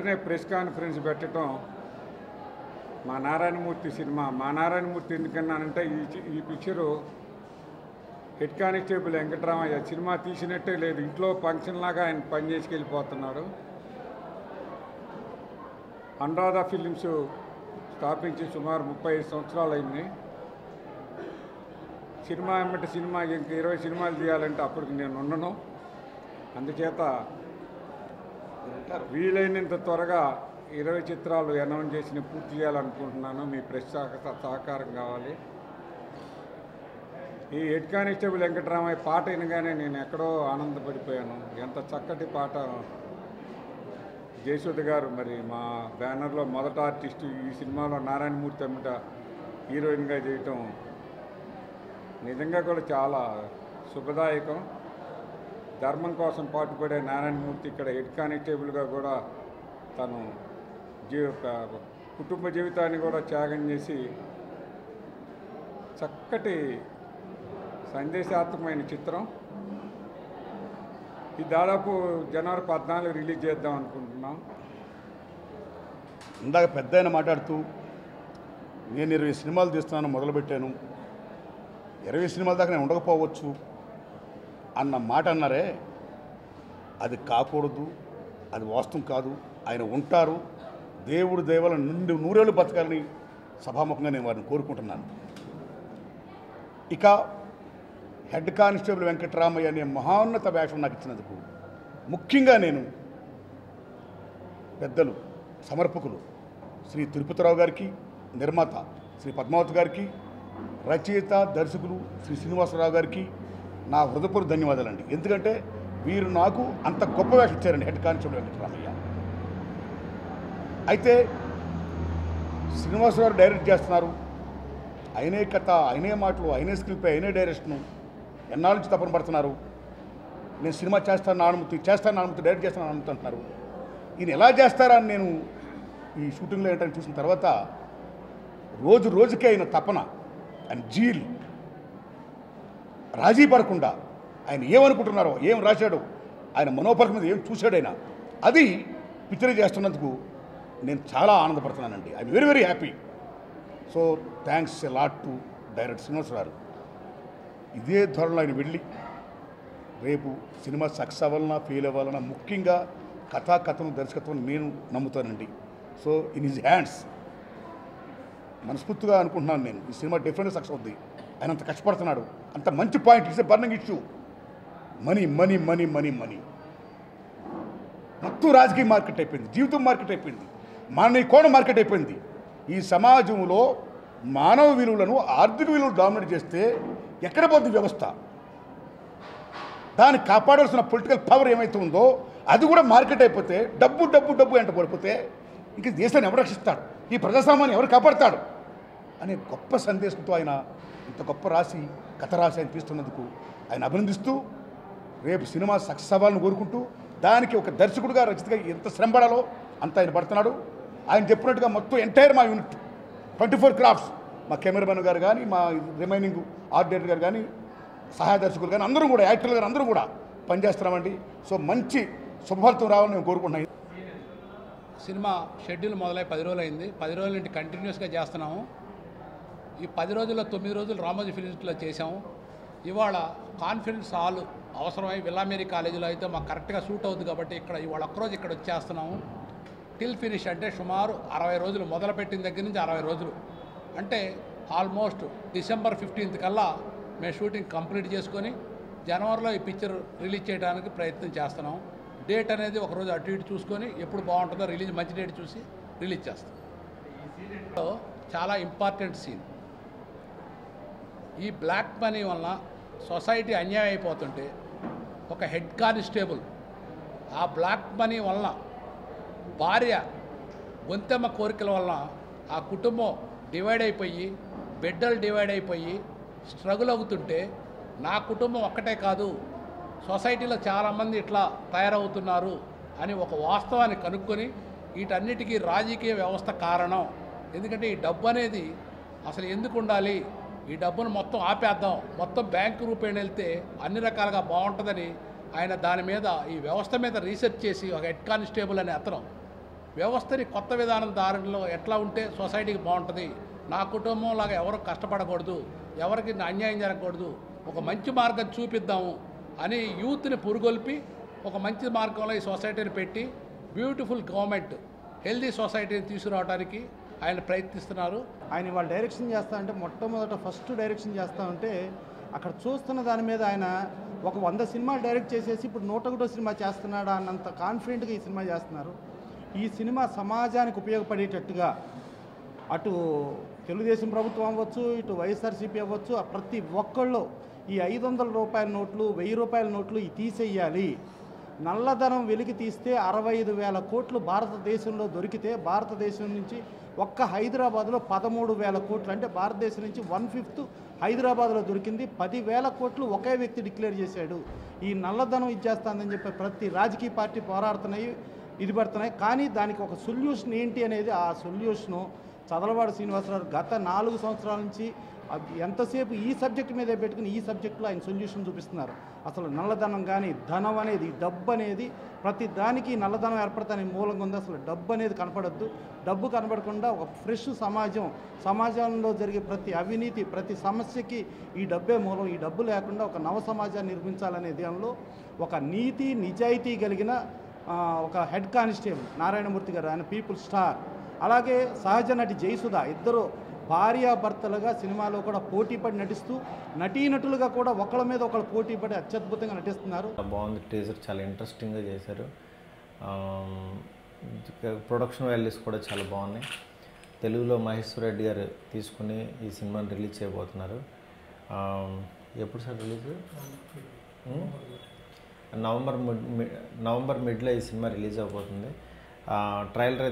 వెంటనే press conference పెట్టడం మా నారాయణమూర్తి సినిమా. మా నారాయణమూర్తి ఎందుకన్నానంటే ఈ పిక్చరు హెడ్ కానిస్టేబుల్ వెంకటరామయ్య సినిమా తీసినట్టే లేదు. ఇంట్లో ఫంక్షన్ లాగా ఆయన పని చేసుకెళ్ళిపోతున్నాడు. అనురాధ ఫిలిమ్స్ స్థాపించి సుమారు 35 సంవత్సరాలు అయింది. సినిమా ఏమంటే సినిమా ఇంక 20 సినిమాలు తీయాలంటే అప్పటికి నేను ఉండను. అందుచేత వీలైనంత త్వరగా 20 చిత్రాలు అనౌన్స్ చేసి పూర్తి చేయాలనుకుంటున్నాను. మీ ప్రెస్ సహకారం కావాలి. ఈ హెడ్ కానిస్టేబుల్ వెంకటరామయ్య పాట వినగానే నేను ఎక్కడో ఆనందపడిపోయాను. ఎంత చక్కటి పాట. జయసుధ గారు మరి మా బ్యానర్లో మొదటి ఆర్టిస్టు. ఈ సినిమాలో నారాయణమూర్తి అమ్మట హీరోయిన్గా చేయటం నిజంగా కూడా చాలా శుభదాయకం. ధర్మం కోసం పాటుపడే నారాయణమూర్తి ఇక్కడ హెడ్ కానిస్టేబుల్గా కూడా తను కుటుంబ జీవితాన్ని కూడా త్యాగం చేసి చక్కటి సందేశాత్మకమైన చిత్రం. ఇది దాదాపు జనవరి 14 రిలీజ్ చేద్దాం అనుకుంటున్నాం. ఇందాక పెద్ద మాట్లాడుతూ నేను 20 సినిమాలు తీస్తున్నాను మొదలుపెట్టాను, 20 సినిమాల దాకా నేను ఉండకపోవచ్చు అన్న మాట అన్నారే, అది కాకూడదు, అది వాస్తవం కాదు. ఆయన ఉంటారు. దేవుడు దేవల నుండి 100 ఏళ్ళు బతకాలని సభాముఖంగా నేను వారిని కోరుకుంటున్నాను. ఇక హెడ్ కానిస్టేబుల్ వెంకటరామయ్య అనే మహోన్నత వేషం నాకు ఇచ్చినందుకు ముఖ్యంగా నేను పెద్దలు సమర్పకులు శ్రీ తిరుపతిరావు గారికి, నిర్మాత శ్రీ పద్మావతి గారికి, రచయిత దర్శకులు శ్రీ శ్రీనివాసరావు గారికి నా హృదయపూర్వక ధన్యవాదాలండి. ఎందుకంటే వీరు నాకు అంత గొప్ప వేషం ఇచ్చారండి హెడ్ కానిస్టేబుల్ వెంకటరామయ్య. అయితే శ్రీనివాసరావు డైరెక్ట్ చేస్తున్నారు. ఆయనే కథ, ఆయనే మాటలు, ఆయనే స్క్రిప్ట్, ఆయనే డైరెక్షను. ఎన్నాళ్ళ నుంచి తపన పడుతున్నారు. నేను సినిమా చేస్తాను నానుమతి డైరెక్ట్ చేస్తాను నానుమతి అంటున్నారు. ఈయన ఎలా చేస్తారా అని నేను ఈ షూటింగ్లో ఏంటని చూసిన తర్వాత రోజు రోజుకే ఆయన తపన, ఆయన జీల్, రాజీ పడకుండా ఆయన ఏమనుకుంటున్నారో, ఏం రాశాడో, ఆయన మనోపరచ మీద ఏం చూశాడైనా అది పిక్చర్ చేస్తున్నందుకు నేను చాలా ఆనందపడుతున్నానండి. I'm very very happy. So thanks a lot to director Srinivasarao garu. ఇదే ధోరణిలో ఆయన వెళ్ళి రేపు సినిమా సక్సెస్ అవ్వాలన్నా ఫెయిల్ అవ్వాలన్నా ముఖ్యంగా కథను దర్శకత్వం నేను నమ్ముతానండి. సో ఇన్ హిజ్ హ్యాండ్స్ మనస్ఫూర్తిగా అనుకుంటున్నాను నేను ఈ సినిమా డెఫినెట్గా సక్సెస్ అవుద్ది. ఆయన అంత కష్టపడుతున్నాడు. అంత మంచి point. It's a burning issue. Money money money money money మొత్తం రాజకీయ మార్కెట్ అయిపోయింది, జీవితం మార్కెట్ అయిపోయింది, మానవ కోణం మార్కెట్ అయిపోయింది. ఈ సమాజంలో మానవ విలువలను, ఆర్థిక విలువలు డామినేట్ చేస్తే ఎక్కడ పోతుంది వ్యవస్థ? దాన్ని కాపాడాల్సిన పొలిటికల్ పవర్ ఏమైతే ఉందో అది కూడా మార్కెట్ అయిపోతే, డబ్బు డబ్బు డబ్బు వెంట పడిపోతే ఇంక దేశాన్ని ఎవరు రక్షిస్తాడు, ఈ ప్రజాస్వామ్యాన్ని ఎవరు కాపాడతాడు అనే గొప్ప సందేశంతో ఆయన ఇంత గొప్ప కథ రాసి ఆయన తీస్తున్నందుకు ఆయన అభినందిస్తూ, రేపు సినిమా సక్సెస్ అవ్వాలని కోరుకుంటూ, దానికి ఒక దర్శకుడిగా రచయితగా ఎంత శ్రమ పడాలో అంత ఆయన పడుతున్నాడు. ఆయన చెప్పినట్టుగా మొత్తం ఎంటైర్ మా యూనిట్ 24 క్రాఫ్ట్స్, మా కెమెరామెన్ గారు కానీ, మా రిమైనింగ్ ఆర్ట్ డైరెక్టర్ గారు కానీ, సహాయ దర్శకులు కానీ అందరూ కూడా, యాక్టర్లు గారు అందరూ కూడా పనిచేస్తున్నామండి. సో మంచి శుభఫలితం రావాలని మేము కోరుకుంటున్నాం. సినిమా షెడ్యూల్ మొదలై 10 రోజులు అయింది. 10 రోజుల నుండి కంటిన్యూస్గా చేస్తున్నాము. ఈ 10 రోజుల్లో 9 రోజులు రామోజీ ఫిలిమ్స్లో చేసాము. ఇవాళ కాన్ఫిడెన్స్ హాల్ అవసరమై విల్లామేరీ కాలేజీలో అయితే మాకు కరెక్ట్గా సూట్ అవుతుంది కాబట్టి ఇవాళ ఒక్కరోజు ఇక్కడ వచ్చేస్తున్నాము. టిల్ ఫినిష్ అంటే సుమారు 60 రోజులు, మొదలుపెట్టిన దగ్గర నుంచి 60 రోజులు అంటే ఆల్మోస్ట్ డిసెంబర్ 15th కల్లా మేము షూటింగ్ కంప్లీట్ చేసుకొని జనవరిలో ఈ పిక్చర్ రిలీజ్ చేయడానికి ప్రయత్నం చేస్తున్నాం. డేట్ అనేది ఒకరోజు అటు ఇటు చూసుకొని ఎప్పుడు బాగుంటుందో రిలీజ్ మంచి డేట్ చూసి రిలీజ్ చేస్తాం. చాలా ఇంపార్టెంట్ సీన్. ఈ బ్లాక్ మనీ వల్ల సొసైటీ అన్యాయం అయిపోతుంటే ఒక హెడ్ కానిస్టేబుల్ ఆ బ్లాక్ మనీ వలన భార్య గొంతెమ్మ కోరికల వలన ఆ కుటుంబం డివైడ్ అయిపోయి, బిడ్డలు డివైడ్ అయిపోయి స్ట్రగుల్ అవుతుంటే నా కుటుంబం ఒక్కటే కాదు, సొసైటీలో చాలామంది ఇట్లా తయారవుతున్నారు అని ఒక వాస్తవాన్ని కనుక్కొని వీటన్నిటికీ రాజకీయ వ్యవస్థ కారణం. ఎందుకంటే ఈ డబ్బు అనేది అసలు ఎందుకు ఉండాలి, ఈ డబ్బును మొత్తం ఆపేద్దాం, మొత్తం బ్యాంకు రూపేణ వెళ్తే అన్ని రకాలుగా బాగుంటుందని ఆయన దాని మీద ఈ వ్యవస్థ మీద రీసెర్చ్ చేసి ఒక హెడ్ కానిస్టేబుల్ అనే అతను వ్యవస్థని కొత్త విధానం దారిలో ఎట్లా ఉంటే సొసైటీకి బాగుంటుంది, నా కుటుంబంలాగా ఎవరు కష్టపడకూడదు, ఎవరికి అన్యాయం జరగకూడదు, ఒక మంచి మార్గం చూపిద్దాము అని యూత్ని పురుగొల్పి ఒక మంచి మార్గంలో ఈ సొసైటీని పెట్టి బ్యూటిఫుల్ గవర్నమెంట్ హెల్దీ సొసైటీని తీసుకురావడానికి ఆయన ప్రయత్నిస్తున్నారు. ఆయన ఇవాళ డైరెక్షన్ చేస్తా అంటే మొట్టమొదట ఫస్ట్ డైరెక్షన్ చేస్తా ఉంటే అక్కడ చూస్తున్న దాని మీద ఆయన ఒక 100 సినిమాలు డైరెక్ట్ చేసేసి ఇప్పుడు 101 సినిమా చేస్తున్నాడా అన్నంత కాన్ఫిడెంట్గా ఈ సినిమా చేస్తున్నారు. ఈ సినిమా సమాజానికి ఉపయోగపడేటట్టుగా అటు తెలుగుదేశం ప్రభుత్వం అవ్వచ్చు, ఇటు వైఎస్ఆర్సీపీ అవ్వచ్చు, ప్రతి ఒక్కళ్ళు ఈ 500 రూపాయల నోట్లు, 1000 రూపాయల నోట్లు ఇవి తీసేయాలి. నల్లధనం వెలికి తీస్తే 65,000 కోట్లు భారతదేశంలో దొరికితే భారతదేశం నుంచి ఒక్క హైదరాబాద్లో 13,000 కోట్లు, అంటే భారతదేశం నుంచి 1/5 హైదరాబాద్లో దొరికింది. 10,000 కోట్లు ఒకే వ్యక్తి డిక్లేర్ చేశాడు. ఈ నల్లధనం ఇచ్చేస్తుందని చెప్పి ప్రతి రాజకీయ పార్టీ పోరాడుతున్నాయి, ఇది పడుతున్నాయి. కానీ దానికి ఒక సొల్యూషన్ ఏంటి అనేది, ఆ సొల్యూషను చదలవాడ శ్రీనివాసరావు గత 4 సంవత్సరాల నుంచి ఎంతసేపు ఈ సబ్జెక్ట్ మీదే పెట్టుకుని ఈ సబ్జెక్టులో ఆయన సొల్యూషన్ చూపిస్తున్నారు. అసలు నల్లధనం కానీ ధనం అనేది, డబ్బు అనేది ప్రతి దానికి నల్లధనం ఏర్పడతానే మూలంగా ఉంది. అసలు డబ్బు అనేది కనపడద్దు. డబ్బు కనపడకుండా ఒక ఫ్రెష్ సమాజంలో జరిగే ప్రతి అవినీతి, ప్రతి సమస్యకి ఈ డబ్బే మూలం. ఈ డబ్బు లేకుండా ఒక నవ సమాజాన్ని నిర్మించాలనే దానిలో ఒక నీతి నిజాయితీ కలిగిన ఒక హెడ్ కానిస్టేబుల్ నారాయణమూర్తి గారు, ఆయన పీపుల్ స్టార్. అలాగే సహజ నటి జయసుధ, ఇద్దరు భార్యాభర్తలుగా సినిమాలో కూడా పోటీపడి నటిస్తూ నటీనటులుగా కూడా ఒకళ్ళ మీద ఒకళ్ళు పోటీపడి అత్యద్భుతంగా నటిస్తున్నారు. బాగుంది, టీజర్ చాలా ఇంట్రెస్టింగ్గా చేశారు. ప్రొడక్షన్ వాల్యూస్ కూడా చాలా బాగున్నాయి. తెలుగులో మహేశ్వర్ రెడ్డి గారు తీసుకుని ఈ సినిమాని రిలీజ్ చేయబోతున్నారు. ఎప్పుడు సార్ రిలీజ్? నవంబర్ మిడ్లో ఈ సినిమా రిలీజ్ అవబోతుంది. ట్రailer